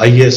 IS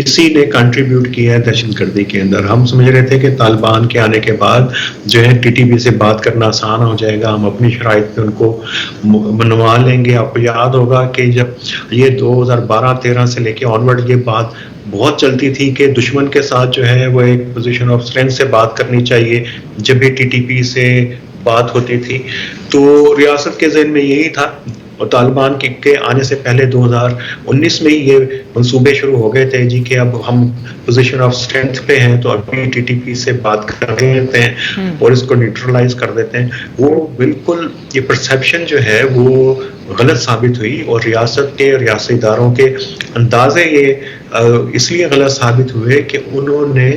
اسی نے contribute کیا ہے دہشت گردی کے اندر. ہم سمجھ رہے تھے کہ طالبان کے آنے کے بعد جو ہے ٹی ٹی پی سے بات کرنا آسان ہو جائے گا, ہم اپنی شرائط پہ ان کو منوا لیں گے. آپ کو یاد ہوگا کہ جب یہ 2012-13 سے لے کے آنورڈ یہ بات بہت چلتی تھی کہ دشمن کے ساتھ جو ہے وہ ایک پوزیشن آف اسٹرینتھ سے بات کرنی چاہیے جب بھی ٹی ٹی پی سے بات ہوتی تھی, تو ریاست کے ذہن میں یہی تھا. اور طالبان کے آنے سے پہلے 2019 میں ہی یہ منصوبے شروع ہو گئے تھے جی کہ اب ہم پوزیشن آف اسٹرینتھ پہ ہیں تو ابھی ٹی ٹی پی سے بات کر لیتے ہیں اور اس کو نیوٹرلائز کر دیتے ہیں. وہ بالکل یہ پرسیپشن جو ہے وہ غلط ثابت ہوئی, اور ریاست کے ریاستی اداروں کے اندازے یہ اس لیے غلط ثابت ہوئے کہ انہوں نے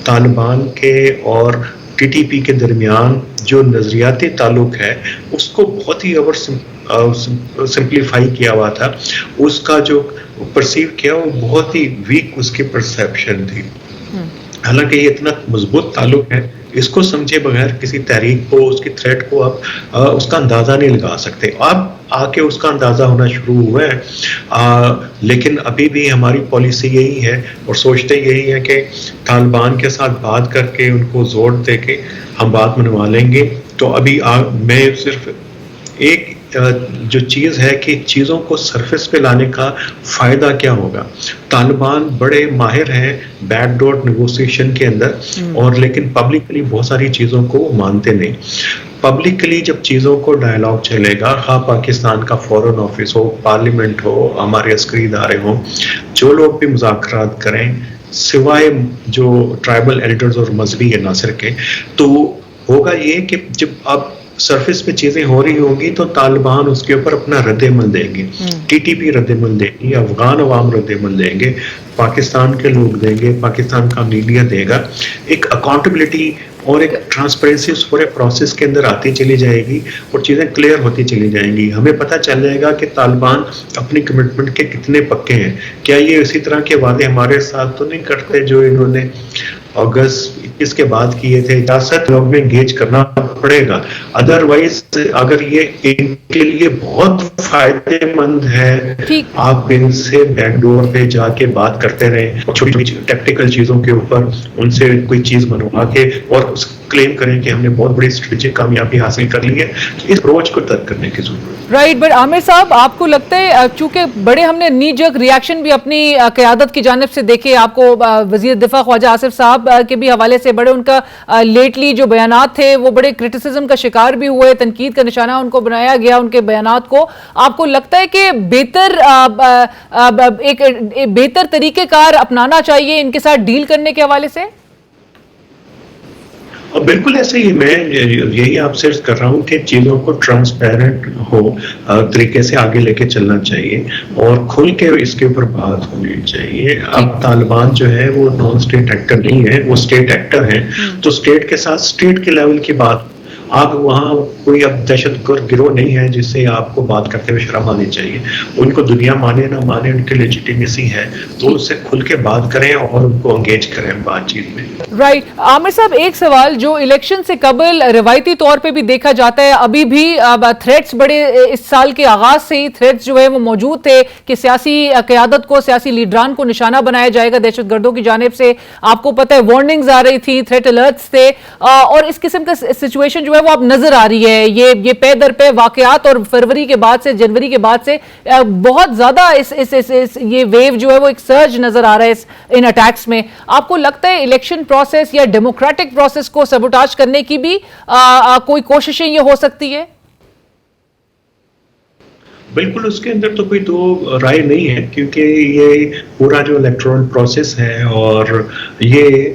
طالبان کے اور ٹی ٹی پی کے درمیان جو نظریاتی تعلق ہے اس کو بہت ہی سمپلیفائی کیا ہوا تھا. اس کا جو پرسیو کیا وہ بہت ہی ویک اس کی پرسیپشن تھی. حالانکہ یہ اتنا مضبوط تعلق ہے, اس کو سمجھے بغیر کسی تحریک کو, اس کی تھریٹ کو آپ اس کا اندازہ نہیں لگا سکتے. اب آ کے اس کا اندازہ ہونا شروع ہوا ہے, لیکن ابھی بھی ہماری پالیسی یہی ہے اور سوچتے یہی ہے کہ طالبان کے ساتھ بات کر کے ان کو زور دے کے ہم بات منوا لیں گے. تو ابھی میں صرف ایک جو چیز ہے کہ چیزوں کو سرفیس پہ لانے کا فائدہ کیا ہوگا. طالبان بڑے ماہر ہیں بیک ڈور نیگوسیشن کے اندر, اور لیکن پبلکلی بہت ساری چیزوں کو مانتے نہیں. پبلکلی جب چیزوں کو ڈائلاگ چلے گا, خواہ پاکستان کا فورن آفس ہو, پارلیمنٹ ہو, ہمارے عسکری ادارے ہوں, جو لوگ بھی مذاکرات کریں سوائے جو ٹرائبل ایلڈرز اور مذہبی عناصر کے, تو ہوگا یہ کہ جب آپ سرفیس پہ چیزیں ہو رہی ہوں گی تو طالبان اس کے اوپر اپنا رد عمل دیں گے, ٹی ٹی پی رد عمل دیں گی, افغان عوام رد عمل دیں گے, پاکستان کے لوگ دیں گے, پاکستان کا میڈیا دے گا. ایک اکاؤنٹیبلٹی اور ایک ٹرانسپیرنسی اس پورے پروسیس کے اندر آتی چلی جائے گی اور چیزیں کلیئر ہوتی چلی جائیں گی. ہمیں پتہ چل جائے گا کہ طالبان اپنی کمٹمنٹ کے کتنے پکے ہیں. کیا یہ اسی طرح کے وعدے ہمارے ساتھ تو نہیں کرتے جو انہوں نے اگست 21 کے بعد کیے تھے؟ اجازت لوگ میں انگیج کرنا پڑے گا, ادروائز اگر یہ ان کے لیے بہت فائدے مند ہے آپ ان سے بیک ڈور پہ جا کے بات کرتے رہیں, چھوٹی چھوٹی ٹیکٹیکل چیزوں کے اوپر ان سے کوئی چیز منوا کے اور کلیم کریں کہ ہم نے بہت بڑی اسٹریٹجک کامیابی حاصل کر لی ہے, اس اپروچ کو ترک کرنے کی ضرورت ہے. رائٹ, بٹ عامر صاحب آپ کو لگتا ہے چونکہ بڑے ہم نے نی جگ ریاکشن بھی اپنی قیادت کی جانب سے دیکھے, آپ کو وزیر دفاع خواجہ آصف صاحب کے بھی حوالے سے بڑے ان کا لیٹلی جو بیانات تھے وہ بڑے کرٹیسزم کا شکار بھی ہوئے, تنقید کا نشانہ ان کو بنایا گیا ان کے بیانات کو. آپ کو لگتا ہے کہ ایک بہتر طریقہ کار اپنانا چاہیے ان کے ساتھ ڈیل کرنے کے حوالے سے؟ بالکل ایسے ہی میں یہی آپ سے کر رہا ہوں کہ چیزوں کو ٹرانسپیرنٹ ہو طریقے سے آگے لے کے چلنا چاہیے اور کھل کے اس کے اوپر بات ہونی چاہیے. اب طالبان جو ہے وہ نان اسٹیٹ ایکٹر نہیں ہے, وہ اسٹیٹ ایکٹر ہیں, تو اسٹیٹ کے ساتھ اسٹیٹ کے لیول کی بات. آپ وہاں کوئی اب دہشت گرد گروہ نہیں ہے جس سے آپ کو بات کرتے ہوئے شرم آنی چاہیے. ان کو دنیا مانے نہ مانے ان کی لیجیٹیمیسی ہے, تو اس سے کھل کے بات کریں اور ان کو انگیج کریں بات چیت میں. رائٹ. عامر صاحب ایک سوال جو الیکشن سے قبل روایتی طور پہ بھی دیکھا جاتا ہے, ابھی بھی تھریٹس بڑے اس سال کے آغاز سے ہی تھریٹس جو ہے وہ موجود تھے کہ سیاسی قیادت کو, سیاسی لیڈران کو نشانہ بنایا جائے گا دہشت گردوں کی جانب سے. آپ کو پتہ ہے وارننگز آ رہی تھی, تھریٹ الرٹس تھے, اور اس قسم کا سچویشن جو ہے وہ اب نظر آ رہی ہے. یہ پے در پے واقعات اور فروری کے بعد سے, جنوری کے بعد سے بہت زیادہ یہ ویو جو ہے وہ ایک سرج نظر آ رہا ہے ان اٹیکس میں. آپ کو لگتا ہے الیکشن پروسیس یا ڈیموکریٹک پروسیس کو سبوٹاج کرنے کی بھی کوئی کوششیں یہ ہو سکتی ہے؟ بالکل, اس کے اندر تو کوئی دو رائے نہیں ہے, کیونکہ یہ پورا جو الیکٹورل پروسیس ہے اور یہ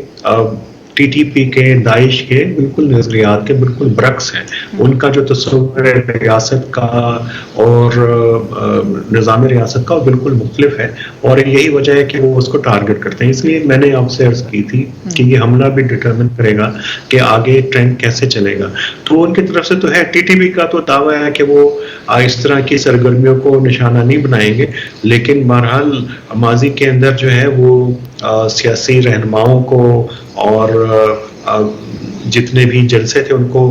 ٹی ٹی پی کے, داعش کے بالکل نظریات کے بالکل برعکس ہیں. ان کا جو تصور ہے ریاست کا اور نظام ریاست کا وہ بالکل مختلف ہے, اور یہی وجہ ہے کہ وہ اس کو ٹارگٹ کرتے ہیں. اس لیے میں نے آپ سے عرض کی تھی کہ یہ حملہ بھی ڈٹرمن کرے گا کہ آگے ٹرینڈ کیسے چلے گا. تو ان کی طرف سے تو ہے, ٹی ٹی پی کا تو دعویٰ ہے کہ وہ اس طرح کی سرگرمیوں کو نشانہ نہیں بنائیں گے, لیکن بہرحال ماضی کے اندر جو ہے وہ سیاسی رہنماؤں کو اور جتنے بھی جلسے تھے ان کو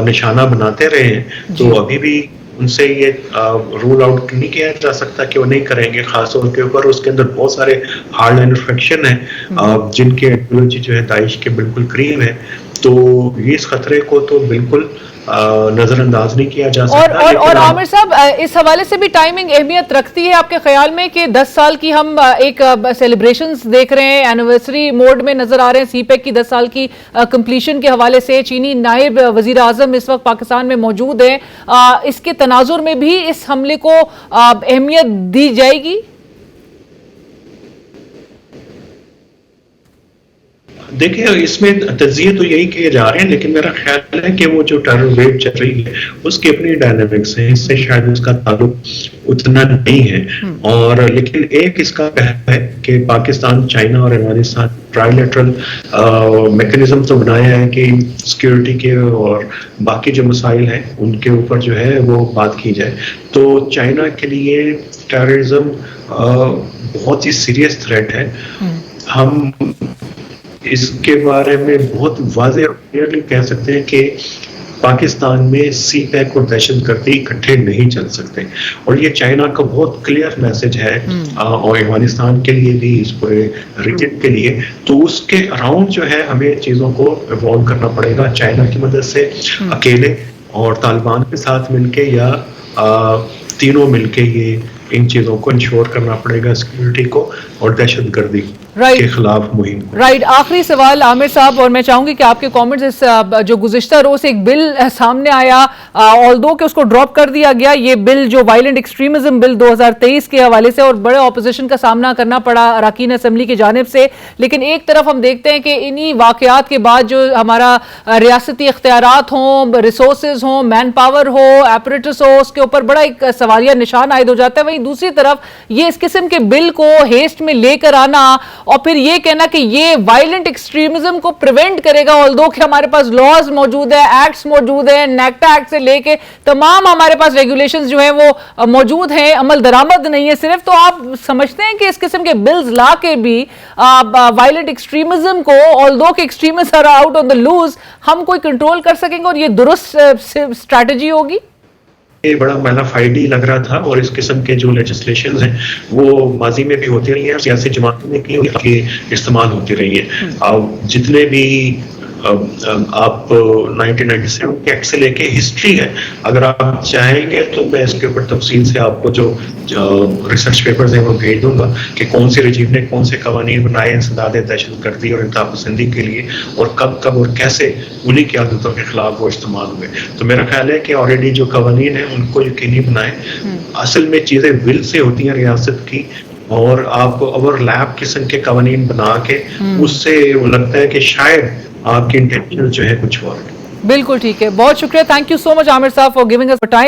نشانہ بناتے رہے ہیں. تو ابھی بھی ان سے یہ رول آؤٹ نہیں کیا جا سکتا کہ وہ نہیں کریں گے، خاص طور کے اوپر اس کے اندر بہت سارے ہارڈ لائن انفیکشن ہیں جن کے ایڈیولوجی جو ہے داعش کے بالکل قریب ہے، تو یہ اس خطرے کو تو بالکل نظر انداز نہیں کیا جا سکتا۔ اور عامر صاحب اس حوالے سے بھی ٹائمنگ اہمیت رکھتی ہے آپ کے خیال میں کہ 10 سال کی ہم ایک سیلیبریشنز دیکھ رہے ہیں، اینیورسری موڈ میں نظر آ رہے ہیں، سی پیک کی 10 سال کی کمپلیشن کے حوالے سے چینی نائب وزیر اعظم اس وقت پاکستان میں موجود ہیں، اس کے تناظر میں بھی اس حملے کو اہمیت دی جائے گی؟ دیکھیں اس میں تجزیے تو یہی کیے جا رہے ہیں، لیکن میرا خیال ہے کہ وہ جو ٹیرر ویو چل رہی ہے اس کی اپنی ڈائنامکس ہیں، اس سے شاید اس کا تعلق اتنا نہیں ہے، اور لیکن ایک اس کا پہلو ہے کہ پاکستان، چائنا اور افغانستان ٹرائی لیٹرل میکنزم تو بنایا ہے کہ سیکیورٹی کے اور باقی جو مسائل ہیں ان کے اوپر جو ہے وہ بات کی جائے۔ تو چائنا کے لیے ٹیررزم بہت ہی سیریس تھریٹ ہے، ہم اس کے بارے میں بہت واضح اور کلیئرلی کہہ سکتے ہیں کہ پاکستان میں سی پیک اور دہشت گردی اکٹھے نہیں چل سکتے، اور یہ چائنا کا بہت کلیئر میسج ہے، اور افغانستان کے لیے بھی، اس پورے ریجن کے لیے۔ تو اس کے اراؤنڈ جو ہے ہمیں چیزوں کو ایوالو کرنا پڑے گا، چائنا کی مدد سے، اکیلے اور طالبان کے ساتھ مل کے، یا تینوں مل کے یہ ان چیزوں کو انشور کرنا پڑے گا، سیکیورٹی کو اور دہشت گردی کے خلاف مہم۔ رائٹ، آخری سوال عامر صاحب، اور میں چاہوں گی کہ آپ کے کامنٹس اس جو گزشتہ روز ایک بل سامنے آیا، آلدو کہ اس کو ڈراپ کر دیا گیا، یہ بل جو وائلنٹ ایکسٹریمزم بل 2023 کے حوالے سے، اور بڑے اپوزیشن کا سامنا کرنا پڑا اراکین اسمبلی کی جانب سے، لیکن ایک طرف ہم دیکھتے ہیں کہ انہی واقعات کے بعد جو ہمارا ریاستی اختیارات ہوں، ریسورسز ہوں، مین پاور ہو، ایپریٹس ہو، اس کے اوپر بڑا ایک سوالیہ نشان عائد ہو جاتا ہے۔ وہیں دوسری طرف یہ اس قسم کے بل کو ہیسٹ میں لے کر آنا اور پھر یہ کہنا کہ یہ وائلنٹ ایکسٹریمزم کو پریونٹ کرے گا، آلدو کہ ہمارے پاس لاز موجود ہے، ایکٹس موجود ہیں، نیکٹا ایکٹ سے لے کے تمام ہمارے پاس ریگولیشنز جو ہیں وہ موجود ہیں، عمل درآمد نہیں ہے صرف۔ تو آپ سمجھتے ہیں کہ اس قسم کے بلز لا کے بھی وائلنٹ ایکسٹریمزم کو، آلدو کہ extremist are out on the loose, ہم کوئی کنٹرول کر سکیں گے، اور یہ درست اسٹریٹجی ہوگی؟ یہ بڑا مینا فائڈی لگ رہا تھا، اور اس قسم کے جو لیجسلیشنز ہیں وہ ماضی میں بھی ہوتی رہی ہیں، سیاسی جماعتوں میں کی استعمال ہوتی رہی ہے۔ جتنے بھی آپ 1997 کے ایکٹ سے لے کے ہسٹری ہے، اگر آپ چاہیں گے تو میں اس کے اوپر تفصیل سے آپ کو جو ریسرچ پیپرز ہیں وہ بھیج دوں گا کہ کون سی رجیم نے کون سے قوانین بنائے انسداد دہشت گردی اور انتہا پسندی کے لیے، اور کب اور کیسے انہی کی عادتوں کے خلاف وہ استعمال ہوئے۔ تو میرا خیال ہے کہ آلریڈی جو قوانین ہیں ان کو یقینی بنائیں۔ اصل میں چیزیں ول سے ہوتی ہیں ریاست کی، اور آپ کو اوور لیپ قسم کے قوانین بنا کے اس سے لگتا ہے کہ شاید آپ کی انٹینشن جو ہے کچھ اور۔ بالکل ٹھیک ہے، بہت شکریہ، تھینک یو سو مچ عامر صاحب فار گیونگ اس ٹائم۔